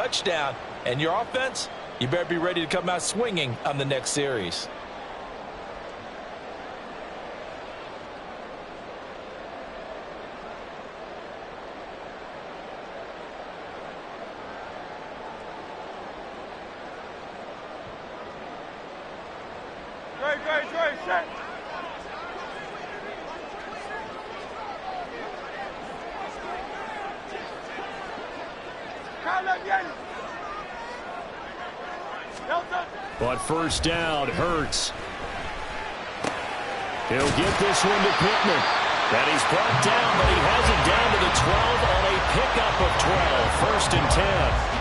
touchdown. And your offense, you better be ready to come out swinging on the next series. Set. But first down, Hurts. He'll get this one to Pittman. And he's brought down, but he has it down to the 12 on a pickup of 12. First and 10.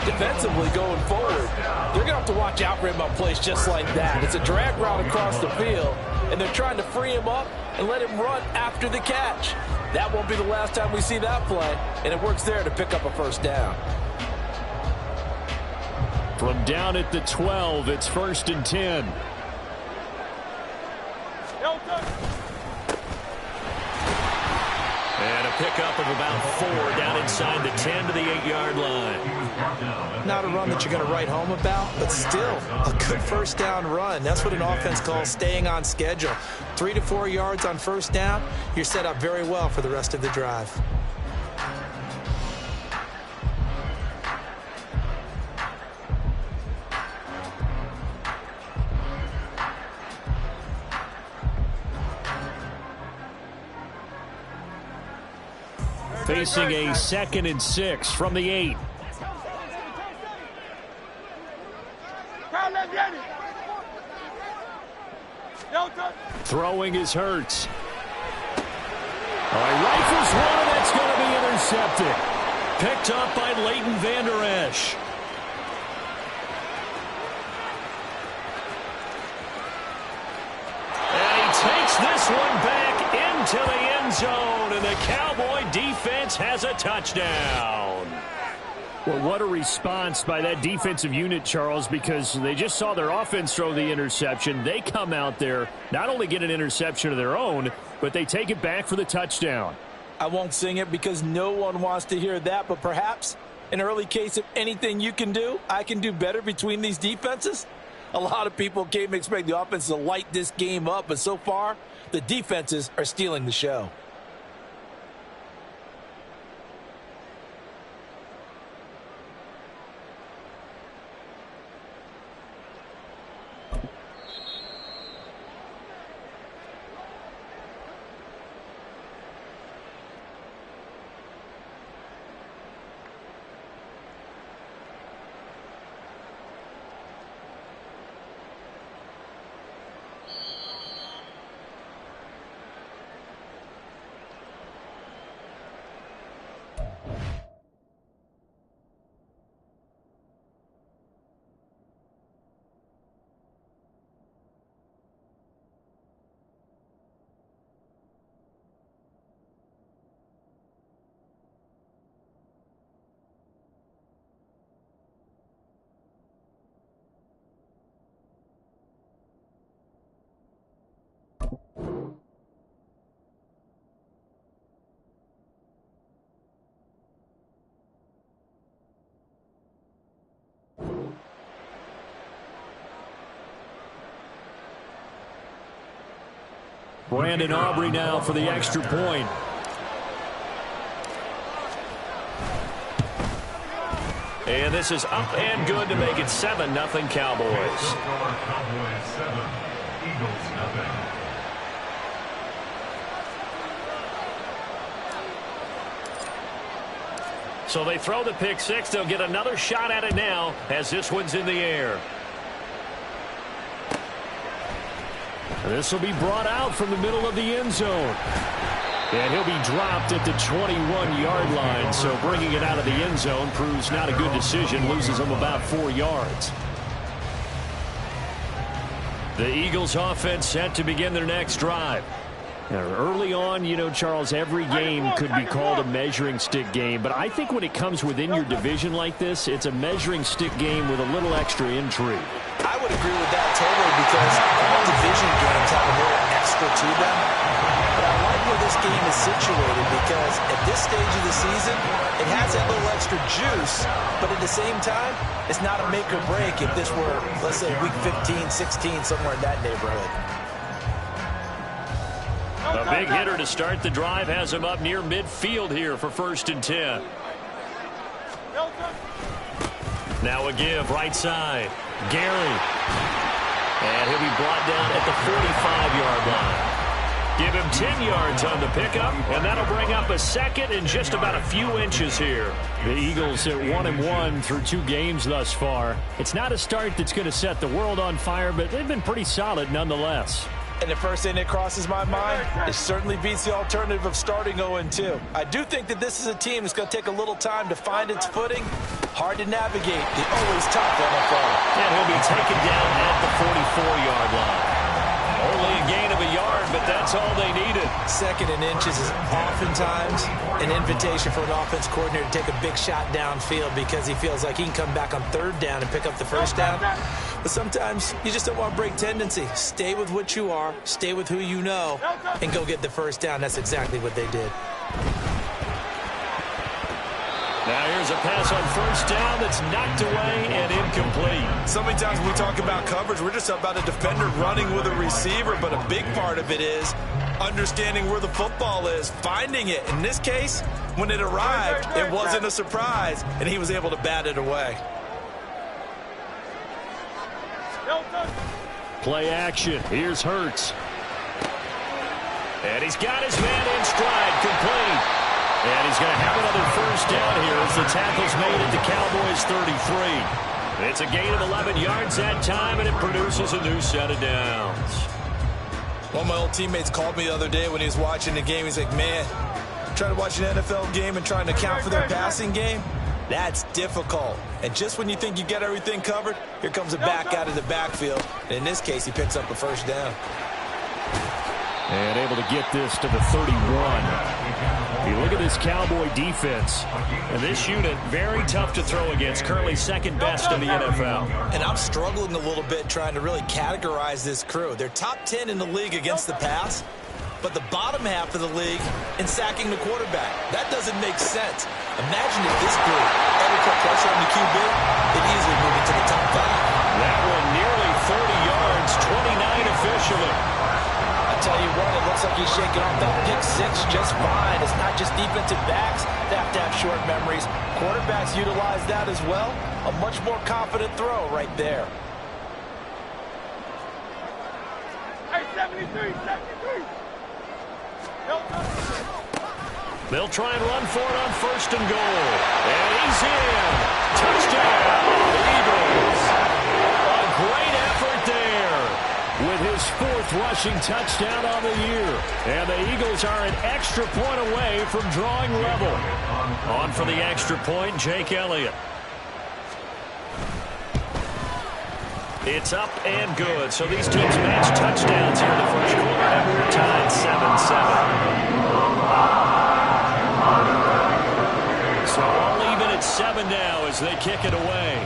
Defensively going forward, they're going to have to watch out for him on plays just like that. It's a drag route across the field, and they're trying to free him up and let him run after the catch. That won't be the last time we see that play, and it works there to pick up a first down. From down at the 12, it's first and 10. And a pickup of about 4 down inside the 10 to the 8-yard line. Not a run that you're going to write home about, but still a good first down run. That's what an offense calls staying on schedule. 3 to 4 yards on first down, you're set up very well for the rest of the drive. Facing a 2nd and 6 from the 8. Throwing is Hurts. Rifles one, and that's going to be intercepted. Picked up by Leighton Vander Esch. And he takes this one back into the end zone, and the Cowboy defense has a touchdown. Well, what a response by that defensive unit, Charles, because they just saw their offense throw the interception. They come out there, not only get an interception of their own, but they take it back for the touchdown. I won't sing it because no one wants to hear that, but perhaps an early case of anything you can do, I can do better between these defenses. A lot of people came to expect the offense to light this game up, but so far, the defenses are stealing the show. Brandon Aubrey now for the extra point. And this is up and good to make it 7-0 Cowboys. Cowboys 7, Eagles nothing. So they throw the pick six. They'll get another shot at it now as this one's in the air. And this will be brought out from the middle of the end zone. And he'll be dropped at the 21-yard line. So bringing it out of the end zone proves not a good decision. Loses him about 4 yards. The Eagles offense set to begin their next drive. Now, early on, you know, Charles, every game could be called a measuring stick game. But I think when it comes within your division like this, it's a measuring stick game with a little extra intrigue. I would agree with that totally because all division games have a little extra to them. But I like where this game is situated, because at this stage of the season, it has that little extra juice, but at the same time, it's not a make or break if this were, let's say, week 15, 16, somewhere in that neighborhood. A big hitter to start the drive has him up near midfield here for 1st and 10. Now a give right side. Gary. And he'll be brought down at the 45-yard line. Give him 10 yards on the pickup, and that'll bring up a second and just about a few inches here. The Eagles at 1-1 through 2 games thus far. It's not a start that's going to set the world on fire, but they've been pretty solid nonetheless. And the first thing that crosses my mind, it certainly beats the alternative of starting 0-2. I do think that this is a team that's going to take a little time to find its footing. Hard to navigate the always tough NFL. And he'll be taken down at the 44-yard line. Only a gain of a yard, but that's all they needed. 2nd and inches is oftentimes an invitation for an offense coordinator to take a big shot downfield because he feels like he can come back on 3rd down and pick up the 1st down. But sometimes you just don't want to break tendency. Stay with what you are, stay with who you know, and go get the 1st down. That's exactly what they did. Now here's a pass on 1st down that's knocked away and incomplete. So many times when we talk about coverage, we're just about a defender running with a receiver, but a big part of it is understanding where the football is, finding it. In this case, when it arrived, it wasn't a surprise, and he was able to bat it away. Play action. Here's Hurts. And he's got his man in stride, complete. And he's going to have another 1st down here as the tackle's made at the Cowboys 33. It's a gain of 11 yards that time, and it produces a new set of downs. One of my old teammates called me the other day when he was watching the game. He's like, man, trying to watch an NFL game and trying to account for their passing game, that's difficult. And just when you think you get everything covered, here comes a back out of the backfield. And in this case, he picks up a 1st down. And able to get this to the 31. You look at this Cowboy defense. And this unit, very tough to throw against. Currently 2nd best in the NFL. And I'm struggling a little bit trying to really categorize this crew. They're top 10 in the league against the pass, but the bottom half of the league in sacking the quarterback. That doesn't make sense. Imagine if this group ever put pressure on the QB, they'd easily move into the top 5. That one nearly 30 yards, 29 officially. I tell you what, it looks like he's shaking off that pick 6 just fine. It's not just defensive backs that have to have short memories. Quarterbacks utilize that as well. A much more confident throw right there. Hey, 73, 73. They'll try and run for it on 1st and goal. And he's in. Touchdown, Eagles. A great effort there with his 4th rushing touchdown on the year. And the Eagles are an extra point away from drawing level. On for the extra point, Jake Elliott. It's up and good. So these teams match touchdowns here in the 1st quarter. And we're tied 7-7. So all even at 7 now as they kick it away.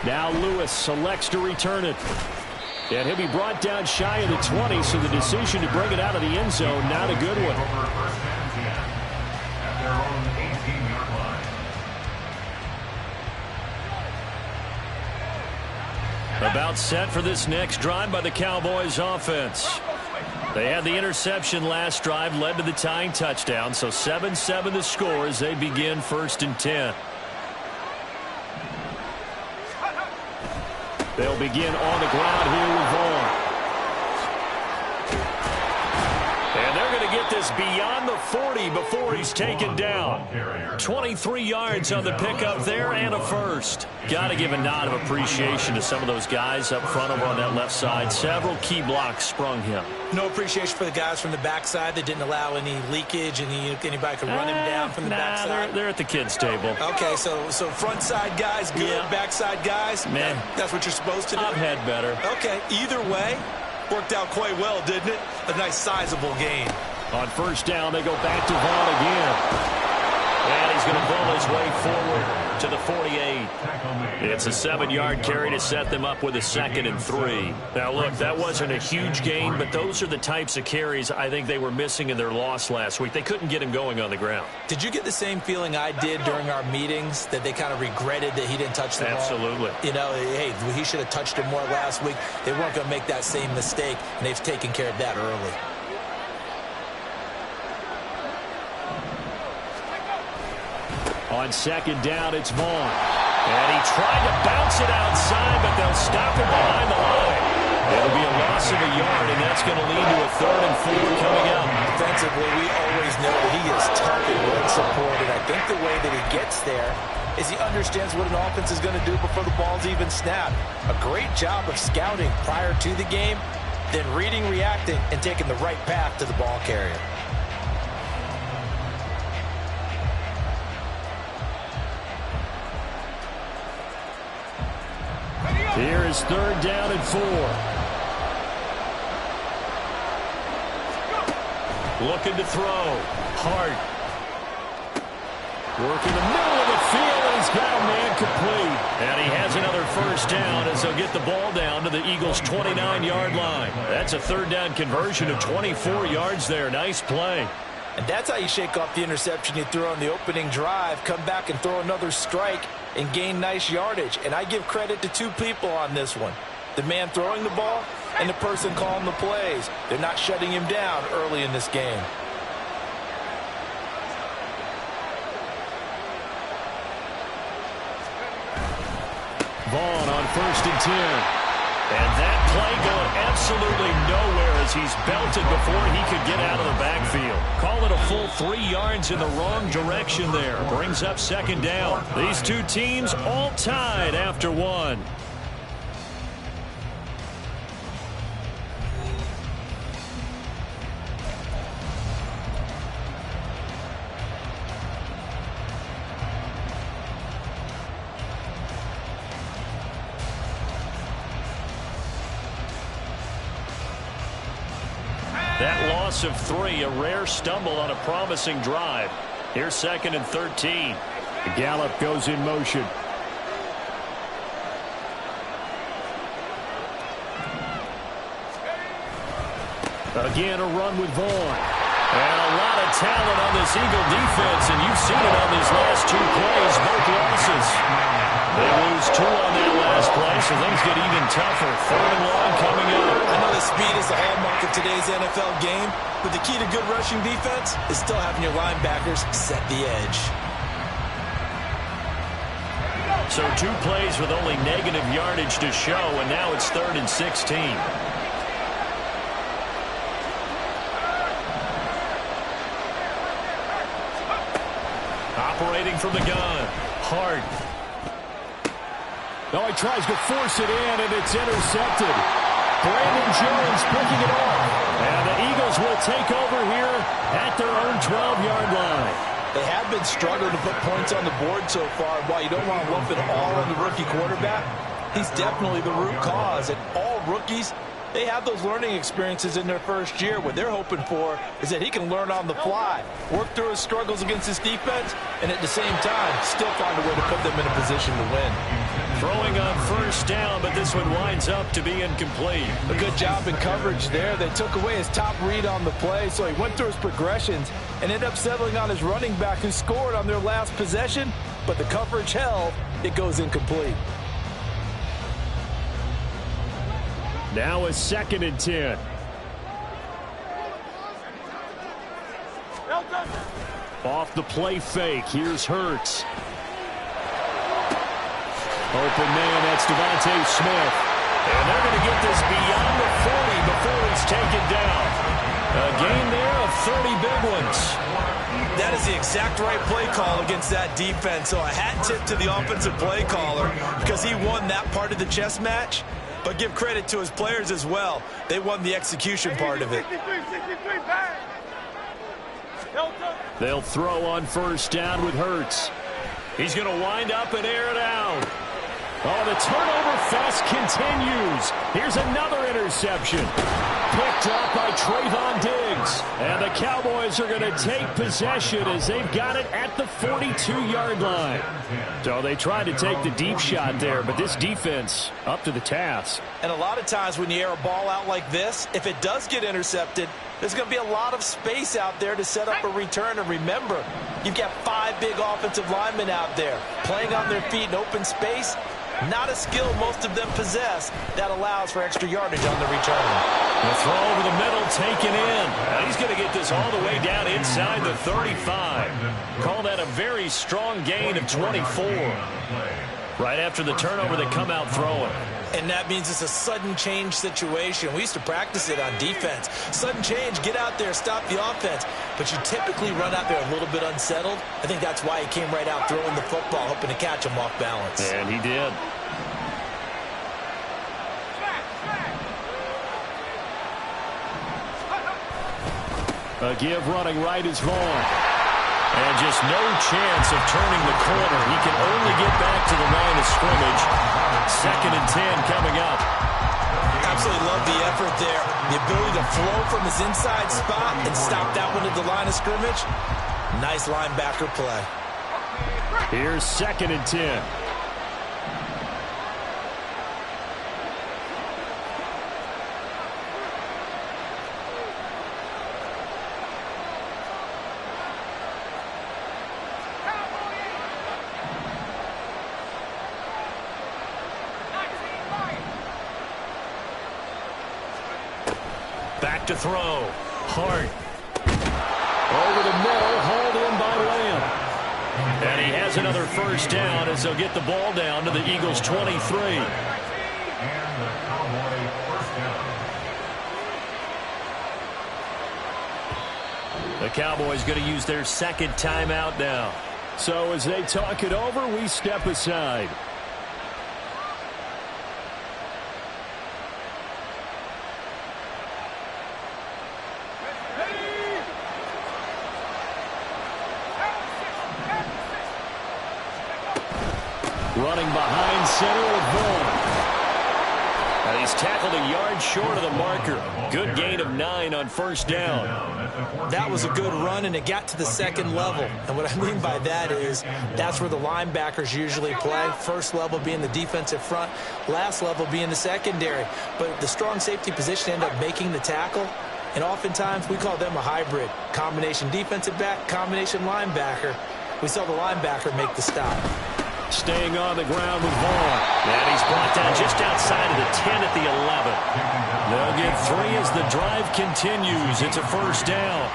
Now Lewis selects to return it. And he'll be brought down shy of the 20, so the decision to bring it out of the end zone, not a good one. At their own 18-yard line. About set for this next drive by the Cowboys offense. They had the interception last drive, led to the tying touchdown, so 7-7 the score as they begin 1st and 10. They'll begin on the ground here with Vaughn. And they're going to get this beyond the 40 before he's taken down. 23 yards on the pickup there and a 1st. Got to give a nod of appreciation to some of those guys up front over on that left side. Several key blocks sprung him. No appreciation for the guys from the backside that didn't allow any leakage and anybody could run him down from the backside. They're at the kids' table. Okay, so front side guys good, Yeah. backside guys, Man, that's what you're supposed to do? I've had better. Okay, either way, worked out quite well, didn't it? A nice sizable gain. On 1st down, they go back to Vaughn again. And he's going to pull his way forward to the 48. It's a 7-yard carry to set them up with a 2nd and 3. Now, look, that wasn't a huge gain, but those are the types of carries I think they were missing in their loss last week. They couldn't get him going on the ground. Did you get the same feeling I did during our meetings, that they kind of regretted that he didn't touch the ball? Absolutely. You know, hey, he should have touched it more last week. They weren't going to make that same mistake, and they've taken care of that early. On 2nd down, it's Vaughn. And he tried to bounce it outside, but they'll stop him behind the line. It'll be a loss of a yard, and that's going to lead to a 3rd and 4 coming up. Defensively, we always know that he is tough and well supported. I think the way that he gets there is he understands what an offense is going to do before the ball's even snapped. A great job of scouting prior to the game, then reading, reacting, and taking the right path to the ball carrier. Here is 3rd down and 4. Looking to throw. Hart. Working the middle of the field, and he's got a man complete. And he has another 1st down as they'll get the ball down to the Eagles' 29-yard line. That's a 3rd down conversion of 24 yards there. Nice play. And that's how you shake off the interception you threw on the opening drive, come back and throw another strike and gain nice yardage. And I give credit to 2 people on this one. The man throwing the ball and the person calling the plays. They're not shutting him down early in this game. Vaughn on 1st and 10. And that play going absolutely nowhere as he's belted before he could get out of the backfield. Call it a full 3 yards in the wrong direction there. Brings up 2nd down. These 2 teams all tied after 1. That loss of 3, a rare stumble on a promising drive. Here's 2nd and 13. Gallup goes in motion. Again, a run with Vaughn. And a lot of talent on this Eagle defense, and you've seen it on these last 2 plays, both losses. They lose 2 on that last play, so things get even tougher. 3rd and long coming up. I know the speed is the hallmark of today's NFL game, but the key to good rushing defense is still having your linebackers set the edge. So 2 plays with only negative yardage to show, and now it's 3rd and 16. Operating from the gun. Hart. Oh, he tries to force it in, and it's intercepted. Brandon Jones picking it off. And the Eagles will take over here at their own 12-yard line. They have been struggling to put points on the board so far. While you don't want to lump it all on the rookie quarterback, he's definitely the root cause. And all rookies, they have those learning experiences in their first year. What they're hoping for is that he can learn on the fly, work through his struggles against his defense, and at the same time, still find a way to put them in a position to win. Throwing on 1st down, but this one winds up to be incomplete. A good job in coverage there. They took away his top read on the play, so he went through his progressions and ended up settling on his running back who scored on their last possession, but the coverage held. It goes incomplete. Now a 2nd and 10. Off the play fake. Here's Hurts. Open man, that's Devontae Smith. And they're going to get this beyond the 40 before he's taken down. A gain there of 30 big ones. That is the exact right play call against that defense. So a hat tip to the offensive play caller because he won that part of the chess match. But give credit to his players as well. They won the execution part of it. They'll throw on 1st down with Hurts. He's going to wind up and air it out. Oh, the turnover fest continues. Here's another interception. picked up by Trayvon Diggs. And the Cowboys are going to take possession as they've got it at the 42-yard line. So they tried to take the deep shot there, but this defense up to the task. And a lot of times when you air a ball out like this, if it does get intercepted, there's going to be a lot of space out there to set up a return. And remember, you've got 5 big offensive linemen out there playing on their feet in open space. Not a skill most of them possess that allows for extra yardage on the return. The throw over the middle taken in. And he's going to get this all the way down inside the 35. Call that a very strong gain of 24. Right after the turnover, they come out throwing. And that means it's a sudden change situation. We used to practice it on defense. Sudden change, get out there, stop the offense. But you typically run out there a little bit unsettled. I think that's why he came right out throwing the football, hoping to catch him off balance. And he did. A give running right is Vaughn. And just no chance of turning the corner. He can only get back to the line of scrimmage. 2nd and 10 coming up. Absolutely love the effort there. The ability to flow from his inside spot and stop that one at the line of scrimmage. Nice linebacker play. Here's 2nd and 10. Back to throw. Hart. Over the middle, hauled in by Lamb. And he has another first down as they'll get the ball down to the Eagles' 23. The Cowboys going to use their 2nd timeout now. So as they talk it over, we step aside. Running behind center with Vaughn. And he's tackled a yard short of the marker. Good gain of 9 on first down. That was a good run, and it got to the 2nd level. And what I mean by that is that's where the linebackers usually play. First level being the defensive front, last level being the secondary. But the strong safety position ended up making the tackle. And oftentimes we call them a hybrid. Combination defensive back, combination linebacker. We saw the linebacker make the stop. Staying on the ground with Vaughn. And he's brought down just outside of the 10 at the 11. They'll get 3 as the drive continues. It's a first down.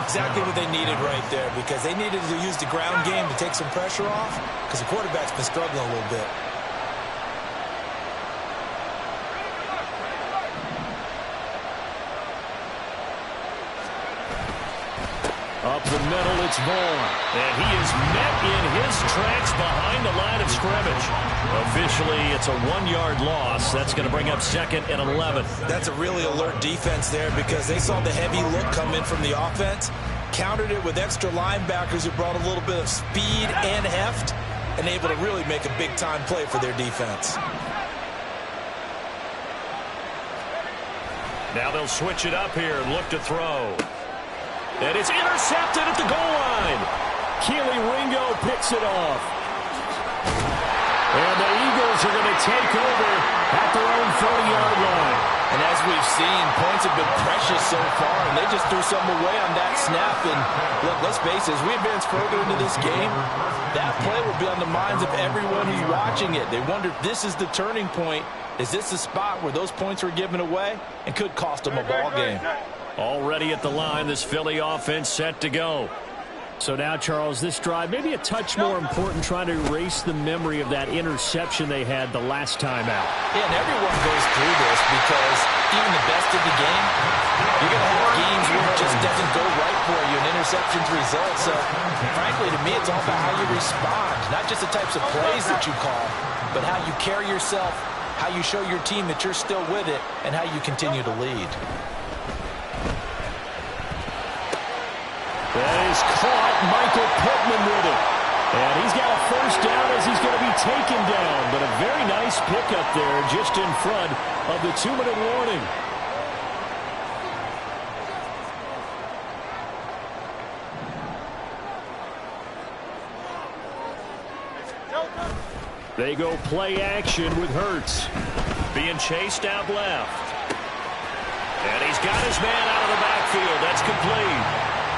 Exactly what they needed right there, because they needed to use the ground game to take some pressure off, because the quarterback's been struggling a little bit. Up the middle, it's Vaughn. And he is met in his tracks behind the line of scrimmage. Officially, it's a 1-yard loss. That's going to bring up 2nd and 11. That's a really alert defense there, because they saw the heavy look come in from the offense, countered it with extra linebackers who brought a little bit of speed and heft, and able to really make a big-time play for their defense. Now they'll switch it up here and look to throw. And it's intercepted at the goal line. Keely Ringo picks it off. And the Eagles are going to take over at their own 30-yard line. And as we've seen, points have been precious so far, and they just threw some away on that snap. And look, let's face it, as we advance further into this game, that play will be on the minds of everyone who's watching it. They wonder if this is the turning point. Is this the spot where those points were given away and could cost them a ball game? Already at the line, this Philly offense set to go. So now, Charles, this drive maybe a touch more important, trying to erase the memory of that interception they had the last time out. Yeah, and everyone goes through this, because even the best of the game, you're going to have games where it just doesn't go right for you, and interceptions result. So, frankly, to me, it's all about how you respond, not just the types of plays that you call, but how you carry yourself, how you show your team that you're still with it, and how you continue to lead. That is caught. Michael Pittman with it. And he's got a first down as he's going to be taken down. But a very nice pickup there just in front of the 2-minute warning. They go play action with Hurts. Being chased out left. And he's got his man out of the backfield. That's complete.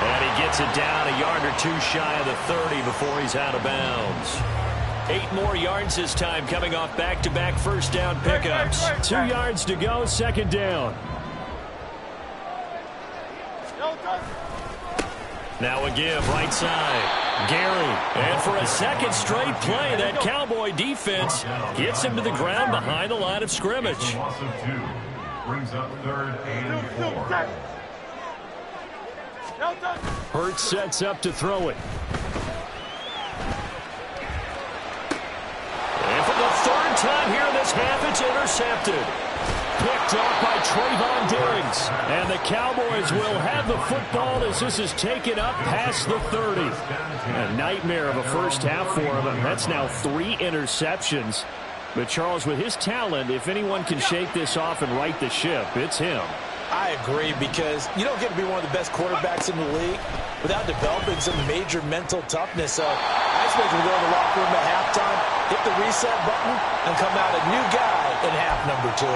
And he gets it down a yard or two shy of the 30 before he's out of bounds. 8 more yards this time, coming off back-to-back first down pickups. 2 yards to go, second down. Now a give, right side. Gary. And for a second straight play, that Cowboy defense gets him to the ground behind the line of scrimmage. Brings up 3rd and 4. Hurts sets up to throw it. And for the 3rd time here in this half, it's intercepted. Picked off by Trayvon Diggs. And the Cowboys will have the football as this is taken up past the 30. A nightmare of a first half for him. That's now 3 interceptions. But Charles, with his talent, if anyone can shake this off and right the ship, it's him. I agree, because you don't get to be one of the best quarterbacks in the league without developing some major mental toughness. So I expect him to go to the locker room at halftime, hit the reset button, and come out a new guy in half number 2.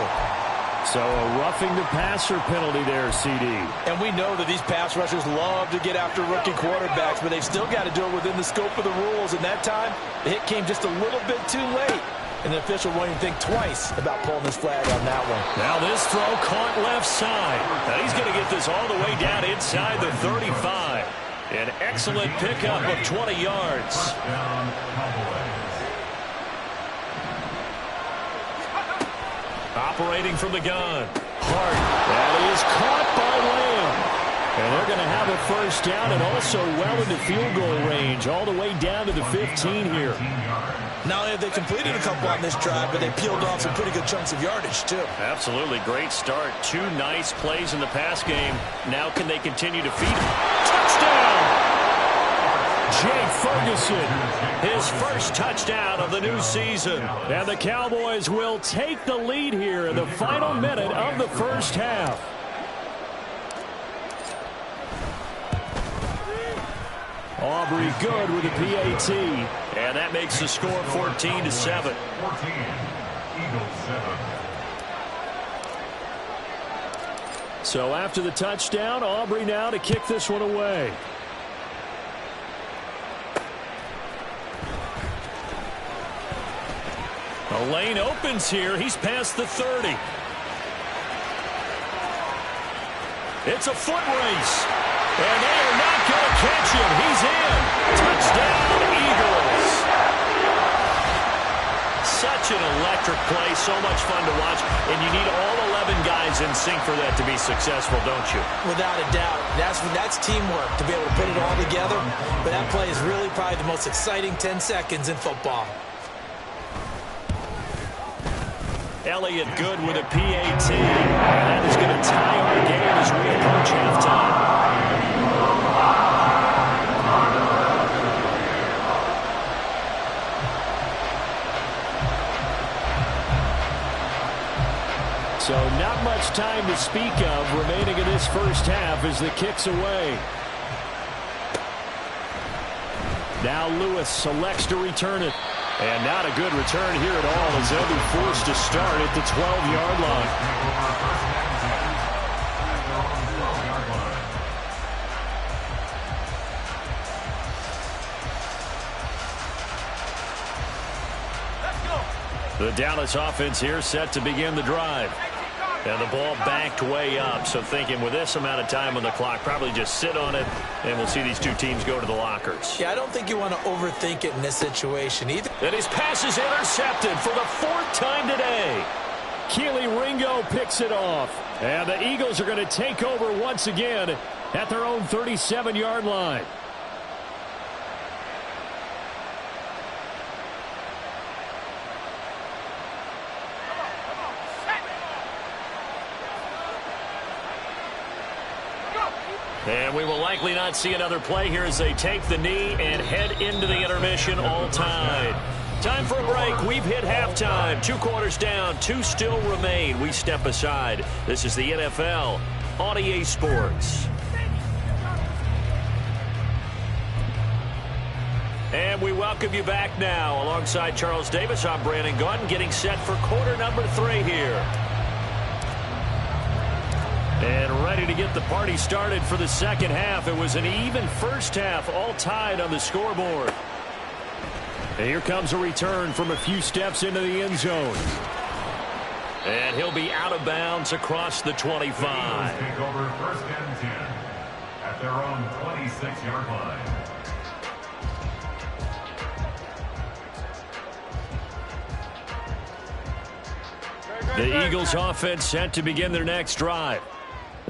So a roughing the passer penalty there, CD. And we know that these pass rushers love to get after rookie quarterbacks, but they've still got to do it within the scope of the rules. And that time, the hit came just a little bit too late. And the official won't even think twice about pulling his flag on that one. Now this throw caught left side. Now he's going to get this all the way down inside the 35. An excellent pickup of 20 yards. Operating from the gun. Hart. That is caught by Lamb. And they're going to have a first down and also well into field goal range, all the way down to the 15 here. Not only have they completed a couple on this drive, but they peeled off some pretty good chunks of yardage, too. Absolutely. Great start. 2 nice plays in the pass game. Now can they continue to feed him? Touchdown! Jay Ferguson, his first touchdown of the new season. And the Cowboys will take the lead here in the final minute of the first half. Aubrey good with a PAT. And that makes the score 14-7. 14. Eagles 7. So after the touchdown, Aubrey now to kick this one away. A lane opens here. He's past the 30. It's a foot race. And they are not going to catch him. He's in. Touchdown, Eagles. Such an electric play. So much fun to watch. And you need all 11 guys in sync for that to be successful, don't you? Without a doubt. That's teamwork, to be able to put it all together. But that play is really probably the most exciting 10 seconds in football. Elliott good with a PAT. And that is going to tie our game as we approach halftime. So not much time to speak of remaining in this first half as the kick's away. Now Lewis selects to return it. And not a good return here at all as they'll be forced to start at the 12-yard line. The Dallas offense here set to begin the drive. And the ball backed way up, so thinking with this amount of time on the clock, probably just sit on it, and we'll see these two teams go to the lockers. Yeah, I don't think you want to overthink it in this situation either. And his pass is intercepted for the 4th time today. Keely Ringo picks it off. And the Eagles are going to take over once again at their own 37-yard line. And we will likely not see another play here as they take the knee and head into the intermission all tied. Time for a break. We've hit halftime. 2 quarters down. 2 still remain. We step aside. This is the NFL on EA Sports. And we welcome you back now. Alongside Charles Davis, I'm Brandon Gaudin, getting set for quarter number 3 here. And ready to get the party started for the second half. It was an even first half, all tied on the scoreboard. And here comes a return from a few steps into the end zone. And he'll be out of bounds across the 25. Take over first and 10 at their own 26-yard line. The Eagles offense set to begin their next drive.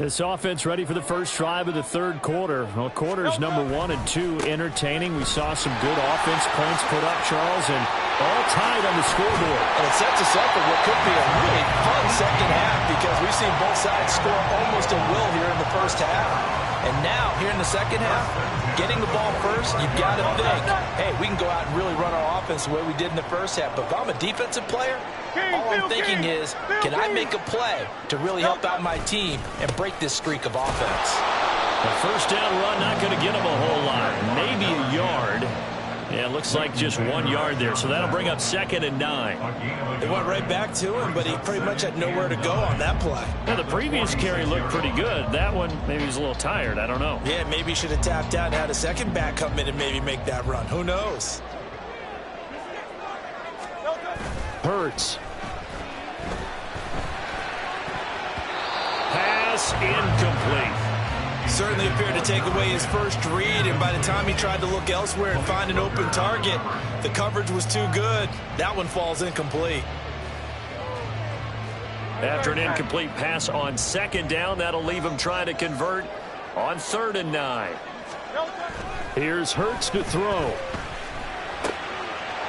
This offense ready for the first drive of the third quarter. Well, quarters number 1 and 2 entertaining. We saw some good offense points put up, Charles, and all tied on the scoreboard. And it sets us up for what could be a really fun second half because we've seen both sides score almost at will here in the first half. And now, here in the second half, getting the ball first, you've got to think, hey, we can go out and really run our offense the way we did in the first half. But if I'm a defensive player, all I'm thinking is, can I make a play to really help out my team and break this streak of offense? The first down run not going to get him a whole lot. Maybe a yard. Yeah, it looks like just 1 yard there, so that'll bring up 2nd and 9. It went right back to him, but he pretty much had nowhere to go on that play. Now, the previous carry looked pretty good. That one, maybe he's a little tired. I don't know. Yeah, maybe he should have tapped out and had a second back come in and maybe make that run. Who knows? Hurts. Pass incomplete. Certainly appeared to take away his first read, and by the time he tried to look elsewhere and find an open target, the coverage was too good. That one falls incomplete. After an incomplete pass on 2nd down, that'll leave him trying to convert on 3rd and 9. Here's Hurts to throw.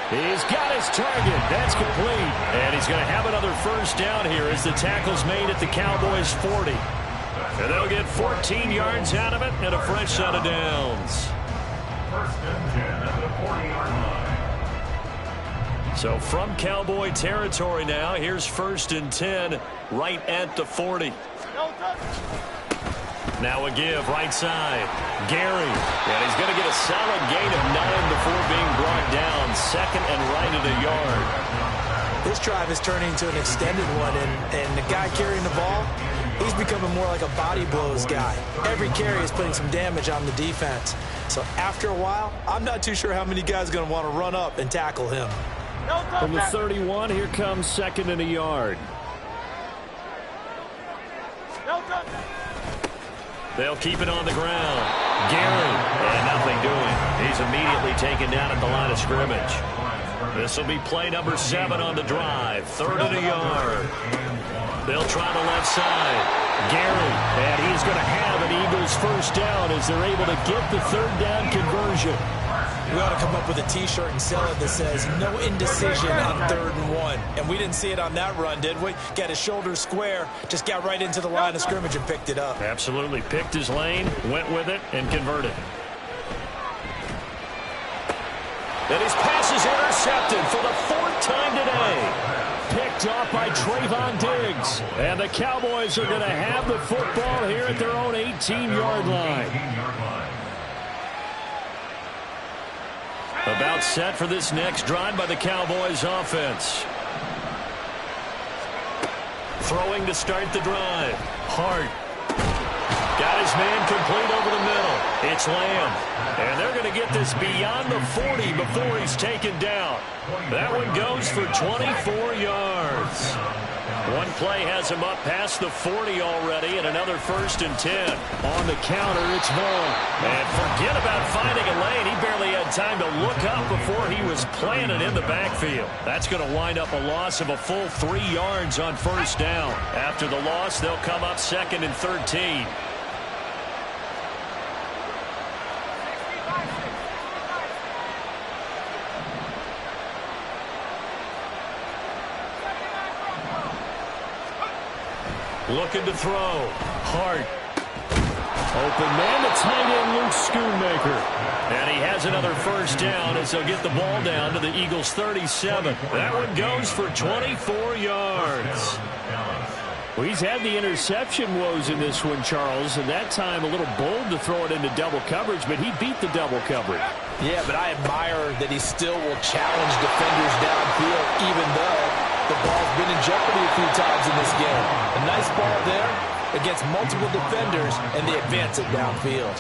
He's got his target. That's complete. And he's going to have another first down here as the tackle's made at the Cowboys 40. And they'll get 14 yards out of it and a fresh set of downs. First and 10 at the 40-yard line. So from Cowboy territory now, here's 1st and 10 right at the 40. Now a give right side. Gary. And he's going to get a solid gain of 9 before being brought down. 2nd and right at a yard. This drive is turning into an extended one, and the guy carrying the ball, he's becoming more like a body blows guy. Every carry is putting some damage on the defense. So after a while, I'm not too sure how many guys are going to want to run up and tackle him. From the 31, here comes 2nd and a yard. They'll keep it on the ground. Gary, and nothing doing. He's immediately taken down at the line of scrimmage. This will be play number 7 on the drive. 3rd and a yard. They'll try the left side. Gary, and he's going to have an Eagles first down as they're able to get the 3rd down conversion. We ought to come up with a T-shirt and sell it that says no indecision on 3rd and 1. And we didn't see it on that run, did we? Got his shoulders square, just got right into the line of scrimmage and picked it up. Absolutely. Picked his lane, went with it, and converted. And his pass is intercepted for the 4th time today. Picked off by Trayvon Diggs. And the Cowboys are going to have the football here at their own 18-yard line. About set for this next drive by the Cowboys offense. Throwing to start the drive. Hart. Got his man complete over the middle. It's Lamb. And they're going to get this beyond the 40 before he's taken down. That one goes for 24 yards. One play has him up past the 40 already, and another 1st and 10. On the counter, it's Vaughn. And forget about finding a lane. He barely had time to look up before he was planted in the backfield. That's going to wind up a loss of a full 3 yards on 1st down. After the loss, they'll come up 2nd and 13. Looking to throw. Hart. Open man to tight end Luke Schoonmaker. And he has another first down as they'll get the ball down to the Eagles' 37. That one goes for 24 yards. Well, he's had the interception woes in this one, Charles, and that time a little bold to throw it into double coverage, but he beat the double coverage. Yeah, but I admire that he still will challenge defenders downfield, even though the ball's been in jeopardy a few times in this game. A nice ball there against multiple defenders, and they advance it downfield.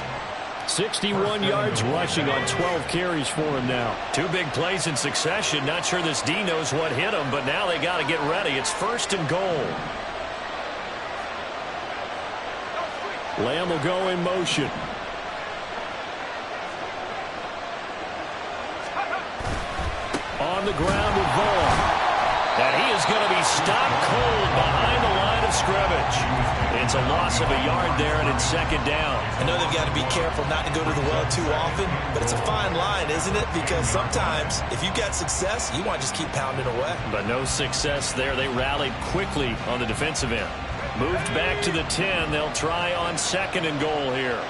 61 yards rushing on 12 carries for him now. 2 big plays in succession. Not sure this D knows what hit him, but now they got to get ready. It's 1st and goal. Lamb will go in motion. On the ground with Vaughn. And he is going to be stopped cold behind the line of scrimmage. It's a loss of a yard there, and it's 2nd down. I know they've got to be careful not to go to the well too often, but it's a fine line, isn't it? Because sometimes, if you got success, you want to just keep pounding away. But no success there. They rallied quickly on the defensive end. Moved back to the 10. They'll try on 2nd and goal here.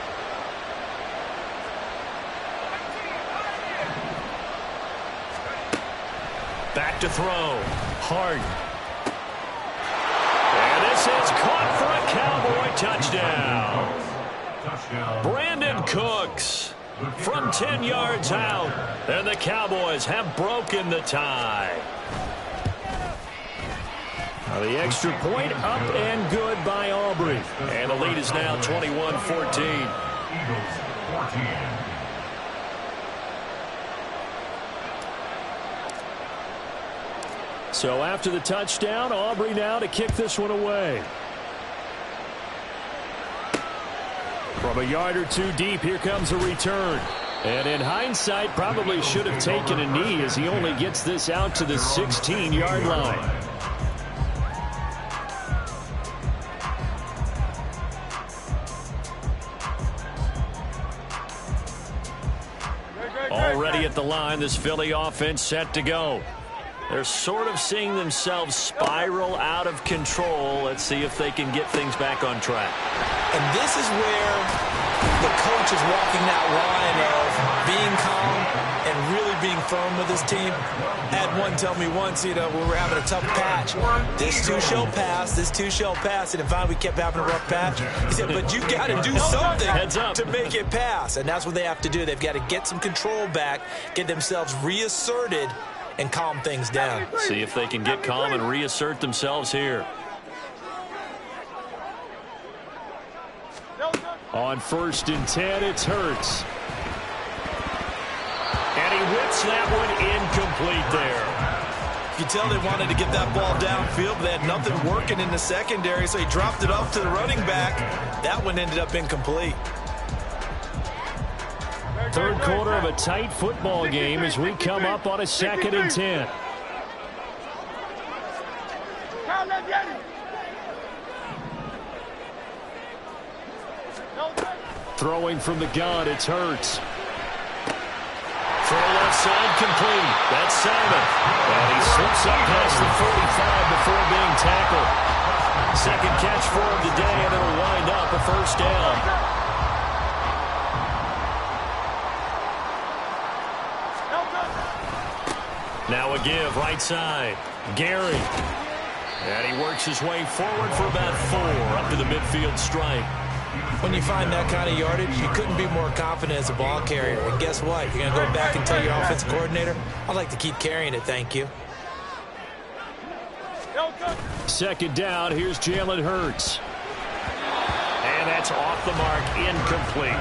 Back to throw. Hard. And this is caught for a Cowboy touchdown. Brandon Cooks from 10 yards out. And the Cowboys have broken the tie. Now the extra point up and good by Aubrey. And the lead is now 21-14. Eagles 14. So after the touchdown, Aubrey now to kick this one away. From a yard or 2 deep, here comes a return. And in hindsight, probably should have taken a knee as he only gets this out to the 16-yard line. Already at the line, this Philly offense set to go. They're sort of seeing themselves spiral out of control. Let's see if they can get things back on track. And this is where the coach is walking that line of being calm and really being firm with his team. I had one tell me once, we were having a tough patch. This too shall pass, this too shall pass. And then finally we kept having a rough patch. He said, but you got to do something to make it pass. And that's what they have to do. They've got to get some control back, get themselves reasserted, and calm things down. See if they can get calm and reassert themselves here. On 1st and 10, it's Hurts. And he whips that one incomplete there. You tell they wanted to get that ball downfield, but they had nothing working in the secondary, so he dropped it off to the running back. That one ended up incomplete. 3rd quarter of a tight football game as we come up on a 2nd and 10. Throwing from the gun, it's Hurts. Throw left side complete. That's Simon. And he slips up past the 45 before being tackled. 2nd catch for him today, and it'll wind up a 1st down. Now a give, right side. Gary. And he works his way forward for about 4 up to the midfield strike. When you find that kind of yardage, you couldn't be more confident as a ball carrier. And guess what? You're going to go back and tell your offensive coordinator, I'd like to keep carrying it, thank you. 2nd down, here's Jalen Hurts. And that's off the mark, incomplete.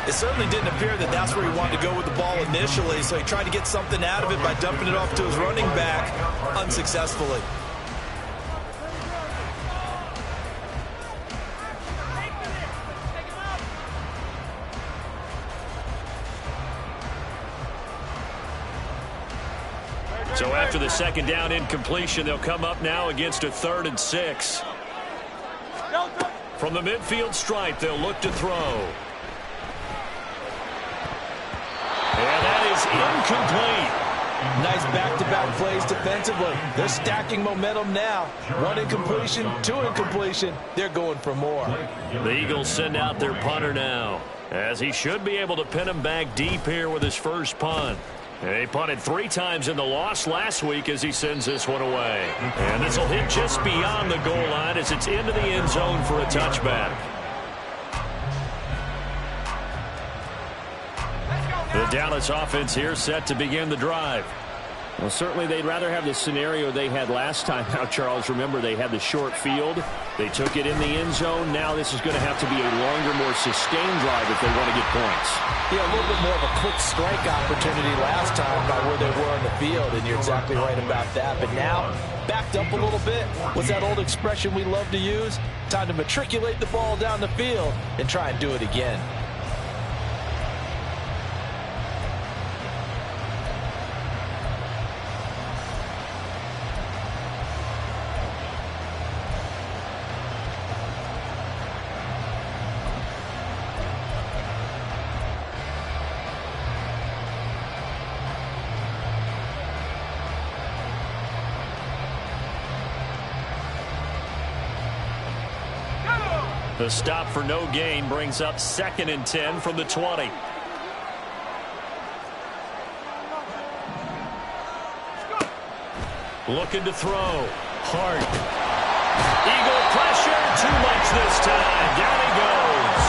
It certainly didn't appear that that's where he wanted to go with the ball initially, so he tried to get something out of it by dumping it off to his running back unsuccessfully. So after the 2nd down incompletion, they'll come up now against a 3rd and 6. From the midfield stripe, they'll look to throw. And that is incomplete. Nice back-to-back plays defensively. They're stacking momentum now. 1 incompletion, 2 incompletion. They're going for more. The Eagles send out their punter now, as he should be able to pin him back deep here with his first punt. He punted 3 times in the loss last week as he sends this one away. And this will hit just beyond the goal line as it's into the end zone for a touchback. The Dallas offense here set to begin the drive. Well, certainly they'd rather have the scenario they had last time. Now, Charles, remember, they had the short field. They took it in the end zone. Now this is going to have to be a longer, more sustained drive if they want to get points. Yeah, a little bit more of a quick strike opportunity last time by where they were on the field, and you're exactly right about that. But now, backed up a little bit. What's that old expression we love to use? Time to matriculate the ball down the field and try and do it again. The stop for no gain brings up 2nd and 10 from the 20. Looking to throw. Hart. Eagle pressure. Too much this time. Down he goes.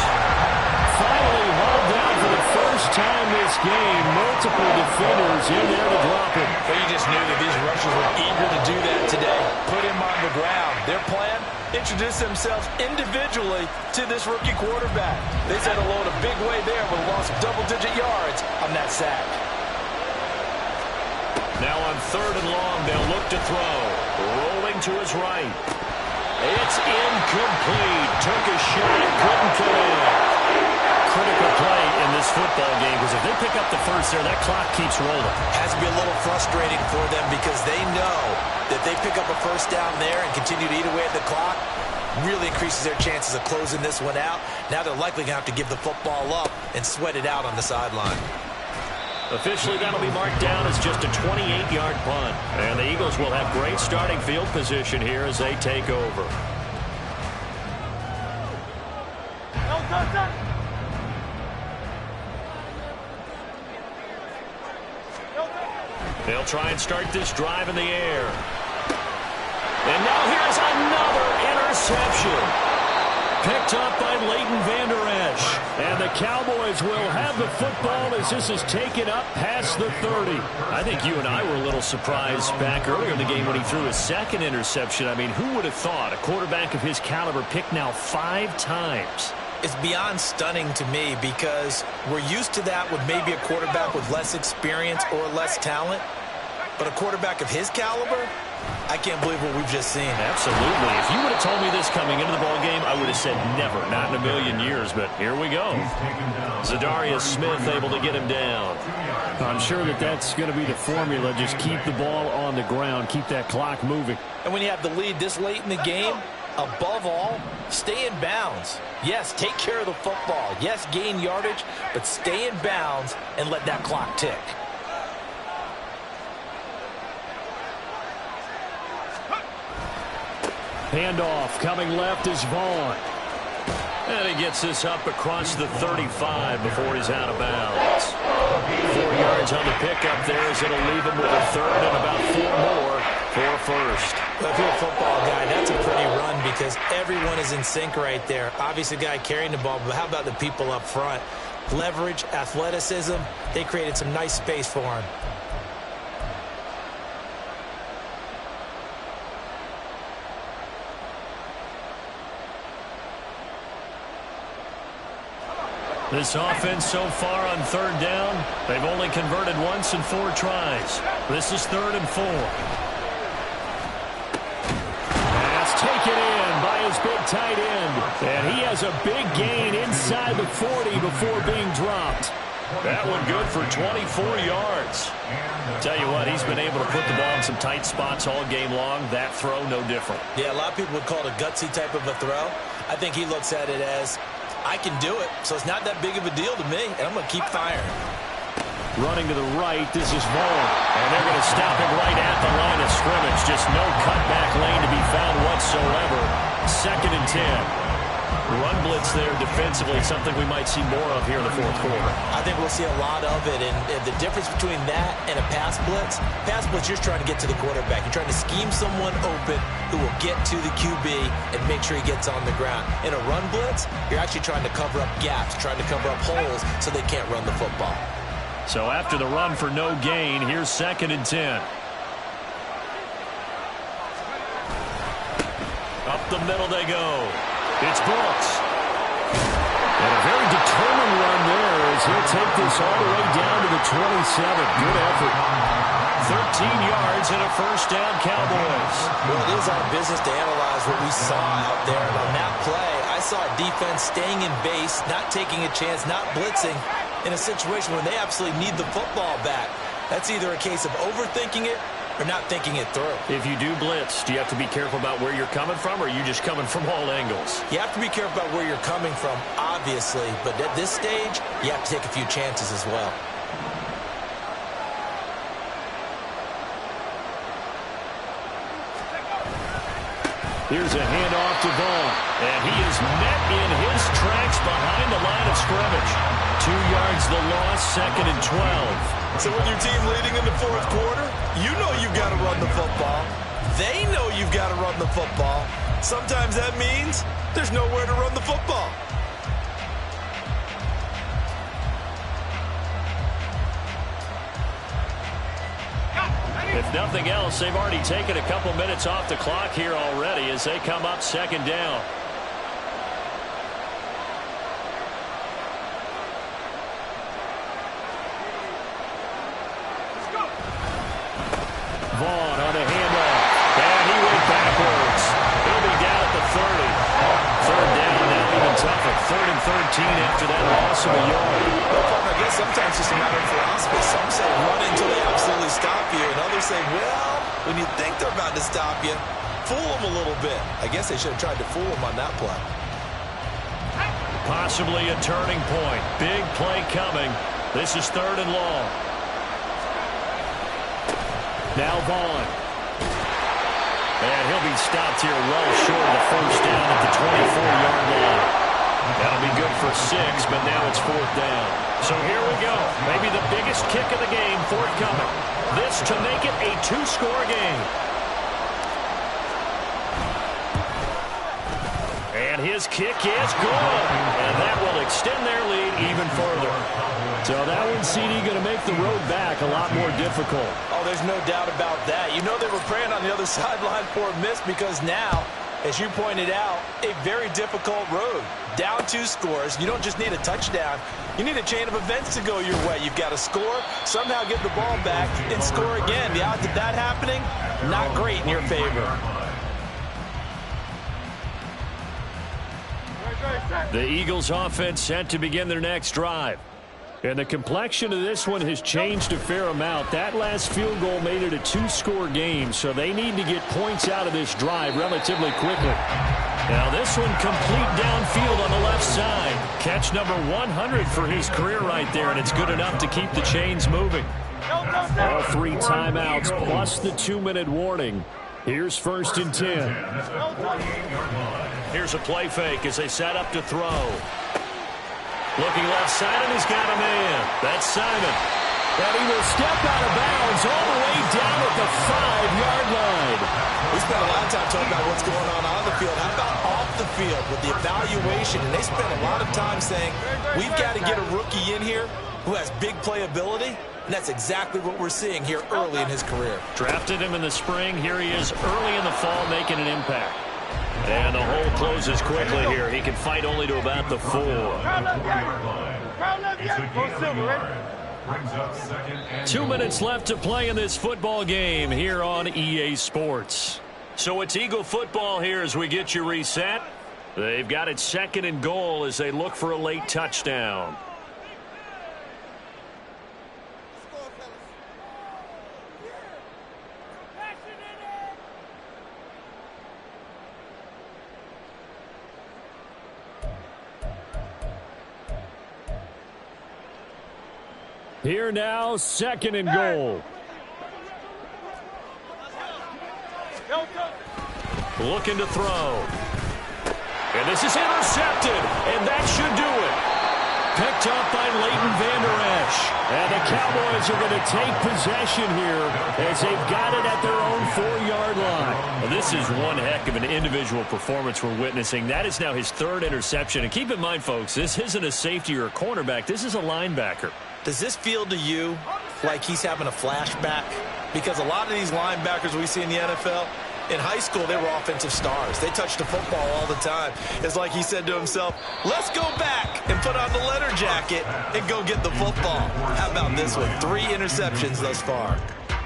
Finally hauled down for the first time this game. Multiple defenders in there to drop him. But you just knew that these rushers were eager to do that today. Put him on the ground. Their plan? Introduce themselves individually to this rookie quarterback. They said hello in a big way there with a loss of double-digit yards on that sack. Now on 3rd and long, they'll look to throw. Rolling to his right. It's incomplete. Took a shot, couldn't get in. Critical play in this football game because if they pick up the first there, that clock keeps rolling. Has to be a little frustrating for them because they know that they pick up a first down there and continue to eat away at the clock, really increases their chances of closing this one out. Now they're likely going to have to give the football up and sweat it out on the sideline. Officially, that'll be marked down as just a 28-yard punt. And the Eagles will have great starting field position here as they take over. They'll try and start this drive in the air. And now here's another interception. Picked up by Leighton Vander Esch. And the Cowboys will have the football as this is taken up past the 30. I think you and I were a little surprised back earlier in the game when he threw his 2nd interception. I mean, who would have thought a quarterback of his caliber picked now 5 times? It's beyond stunning to me because we're used to that with maybe a quarterback with less experience or less talent. But a quarterback of his caliber, I can't believe what we've just seen. Absolutely. If you would have told me this coming into the ballgame, I would have said never, not in a million years. But here we go. Zadarius Smith able to get him down. I'm sure that that's going to be the formula. Just keep the ball on the ground. Keep that clock moving. And when you have the lead this late in the game, above all, stay in bounds. Yes, take care of the football. Yes, gain yardage, but stay in bounds and let that clock tick. Handoff coming left is Vaughn. And he gets this up across the 35 before he's out of bounds. 4 yards on the pickup there as it'll leave him with a 3rd and about 4 more for a first. Well, if you're a football guy, that's a pretty run because everyone is in sync right there. Obviously, the guy carrying the ball, but how about the people up front? Leverage, athleticism, they created some nice space for him. This offense so far on 3rd down, they've only converted once in 4 tries. This is 3rd and 4. Pass taken in by his big tight end. And he has a big gain inside the 40 before being dropped. That one good for 24 yards. Tell you what, he's been able to put the ball in some tight spots all game long. That throw, no different. Yeah, a lot of people would call it a gutsy type of a throw. I think he looks at it as, I can do it, so it's not that big of a deal to me, and I'm going to keep firing. Running to the right, this is Vaughn. And they're going to stop him right at the line of scrimmage. Just no cutback lane to be found whatsoever. 2nd and 10. Run blitz there defensively, something we might see more of here in the fourth quarter. I think we'll see a lot of it, and the difference between that and a pass blitz, you're trying to get to the quarterback. You're trying to scheme someone open who will get to the QB and make sure he gets on the ground. In a run blitz, you're actually trying to cover up gaps, trying to cover up holes so they can't run the football. So after the run for no gain, here's 2nd and 10. Up the middle they go. It's Brooks. And a very determined run there as he'll take this all the way down to the 27. Good effort. 13 yards and a first down, Cowboys. Well, it is our business to analyze what we saw out there. And on that play, I saw a defense staying in base, not taking a chance, not blitzing in a situation where they absolutely need the football back. That's either a case of overthinking it or not thinking it through. If you do blitz, do you have to be careful about where you're coming from, or are you just coming from all angles? You have to be careful about where you're coming from, obviously, but at this stage, you have to take a few chances as well. Here's a handoff to Vaughn, and he is met in his tracks behind the line of scrimmage. 2 yards the loss, 2nd and 12. So with your team leading in the fourth quarter, you know you've got to run the football. They know you've got to run the football. Sometimes that means there's nowhere to run the football. If nothing else, they've already taken a couple minutes off the clock here already as they come up 2nd down. Vaughn on a handoff, and he went backwards. He'll be down at the 30. 3rd down now, even tougher. 3rd and 13 after that loss of a yard. Well, I guess sometimes it's just a matter of philosophy. Some say run until they absolutely stop you, and others say, well, when you think they're about to stop you, fool them a little bit. I guess they should have tried to fool them on that play. Possibly a turning point. Big play coming. This is 3rd and long. Now Vaughn. And he'll be stopped here well short of the first down at the 24-yard line. That'll be good for 6, but now it's 4th down. So here we go. Maybe the biggest kick of the game forthcoming. This to make it a 2-score game. And his kick is good. And that will extend their lead even further. So that one, CD, going to make the road back a lot more difficult. Oh, there's no doubt about that. You know they were praying on the other sideline for a miss because now, as you pointed out, a very difficult road. Down 2 scores. You don't just need a touchdown. You need a chain of events to go your way. You've got to score, somehow get the ball back, and score again. The odds of that happening, not great in your favor. The Eagles offense set to begin their next drive. And the complexion of this one has changed a fair amount. That last field goal made it a 2-score game, so they need to get points out of this drive relatively quickly. Now this one complete downfield on the left side. Catch number 100 for his career right there, and it's good enough to keep the chains moving. All 3 timeouts plus the 2-minute warning. Here's 1st and 10. Here's a play fake as they set up to throw. Looking left side, and he's got a man. That's Simon. And he will step out of bounds all the way down at the 5-yard line. We spent a lot of time talking about what's going on the field. How about off the field with the evaluation? And they spent a lot of time saying, we've got to get a rookie in here who has big playability. And that's exactly what we're seeing here early in his career. Drafted him in the spring. Here he is early in the fall making an impact. And the hole closes quickly here. He can fight only to about the 4. 2 minutes left to play in this football game here on EA Sports. So it's Eagle football here as we get you reset. They've got it 2nd and goal as they look for a late touchdown. Here now, 2nd and goal. Looking to throw. And this is intercepted, and that should do it. Picked up by Leighton Vander Esch. And the Cowboys are going to take possession here as they've got it at their own 4-yard line. Well, this is one heck of an individual performance we're witnessing. That is now his 3rd interception. And keep in mind, folks, this isn't a safety or a cornerback. This is a linebacker. Does this feel to you like he's having a flashback? Because a lot of these linebackers we see in the NFL, in high school, they were offensive stars. They touched the football all the time. It's like he said to himself, let's go back and put on the letter jacket and go get the football. How about this one? 3 interceptions thus far.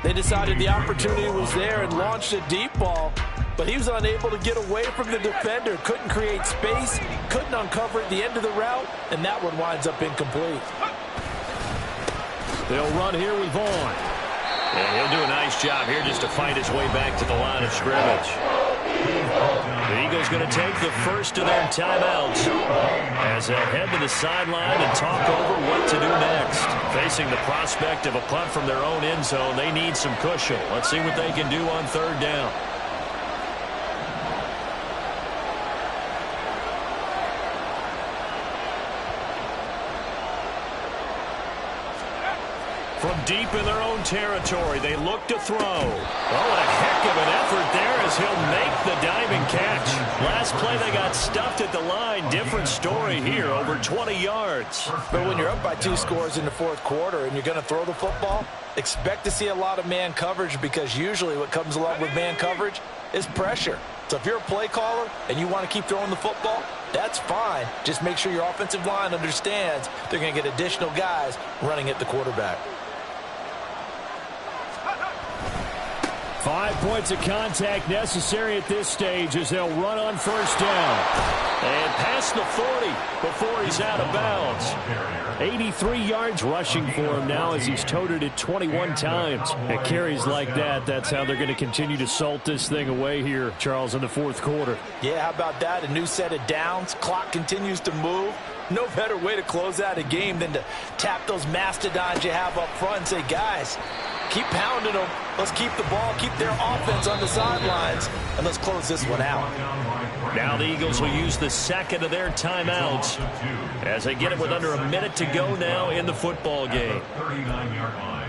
They decided the opportunity was there and launched a deep ball, but he was unable to get away from the defender. Couldn't create space, couldn't uncover at the end of the route, and that one winds up incomplete. They'll run here with Vaughn. And he'll do a nice job here just to fight his way back to the line of scrimmage. The Eagles going to take the first of their timeouts as they'll head to the sideline and talk over what to do next. Facing the prospect of a punt from their own end zone, they need some cushion. Let's see what they can do on 3rd down. From deep in their own territory, they look to throw. Oh, and a heck of an effort there as he'll make the diving catch. Last play, they got stuffed at the line. Different story here, over 20 yards. But when you're up by 2 scores in the 4th quarter and you're going to throw the football, expect to see a lot of man coverage, because usually what comes along with man coverage is pressure. So if you're a play caller and you want to keep throwing the football, that's fine. Just make sure your offensive line understands they're going to get additional guys running at the quarterback. 5 points of contact necessary at this stage as they'll run on 1st down. And past the 40 before he's out of bounds. 83 yards rushing for him now as he's toted it 21 times. At carries like that, that's how they're going to continue to salt this thing away here, Charles, in the 4th quarter. Yeah, how about that? A new set of downs. Clock continues to move. No better way to close out a game than to tap those mastodons you have up front and say, guys, keep pounding them. Let's keep the ball, keep their offense on the sidelines, and let's close this one out. Now the Eagles will use the 2nd of their timeouts as they get it with under a minute to go now in the football game. 39-yard line.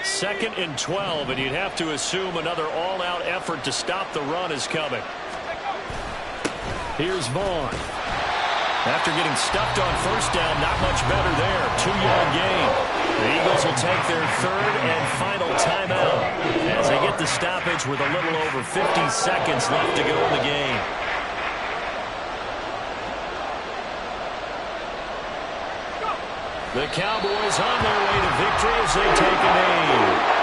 Second and 12, and you'd have to assume another all-out effort to stop the run is coming. Here's Vaughn. After getting stuffed on 1st down, not much better there. 2-yard gain. The Eagles will take their 3rd and final timeout as they get the stoppage with a little over 50 seconds left to go in the game. The Cowboys on their way to victory as they take a knee.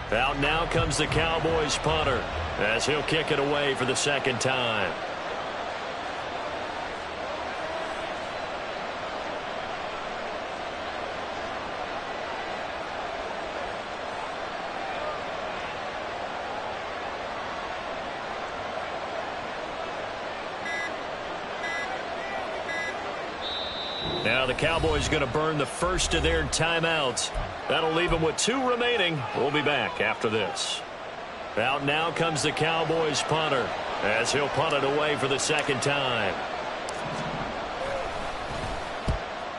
Out now comes the Cowboys punter as he'll kick it away for the 2nd time. Now the Cowboys going to burn the 1st of their timeouts. That'll leave them with 2 remaining. We'll be back after this. Out now comes the Cowboys punter as he'll punt it away for the 2nd time.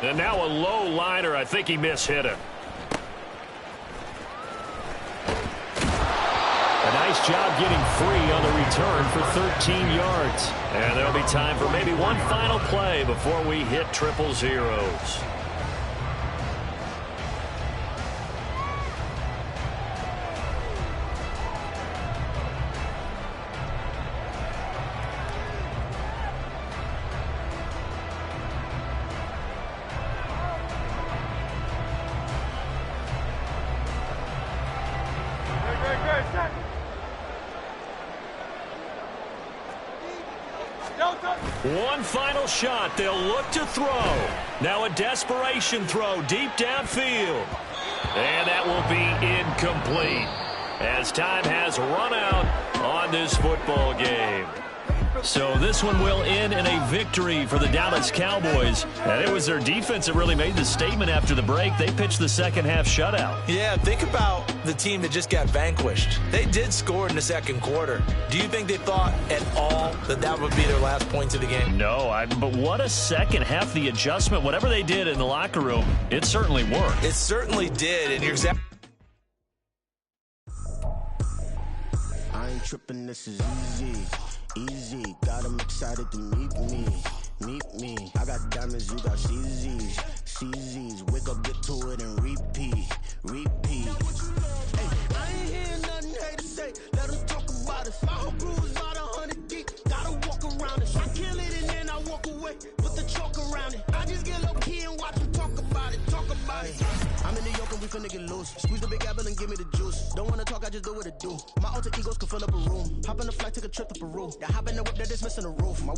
And now a low liner. I think he mishit it. A nice job getting free on the return for 13 yards. And there'll be time for maybe one final play before we hit 000. One final shot. They'll look to throw. Now a desperation throw deep downfield. And that will be incomplete as time has run out on this football game. So this one will end in a victory for the Dallas Cowboys. And it was their defense that really made the statement after the break. They pitched the second half shutout. Yeah, think about the team that just got vanquished. They did score in the second quarter. Do you think they thought at all that that would be their last points of the game? No, but what a second half. The adjustment, whatever they did in the locker room, it certainly worked. It certainly did, and you're exactly. I ain't tripping, this is easy. Easy, got them excited to meet me. I got diamonds, you got CZs. Wake up, get to it, and repeat. Hey, I ain't hearing nothing hate to say. Let them talk about it. My whole crew is about 100 deep. Gotta walk around it. I kill it and then I walk away. Put the chalk around it. I just get low key and watch them talk about it. I'm in New York and we finna get loose. Squeeze the big apple and give me the juice. Don't wanna talk, I just do what it do. My alter egos can fill up a room. Hop in the flight, take a trip to Peru. Yeah, hop in the whip that is missing the roof.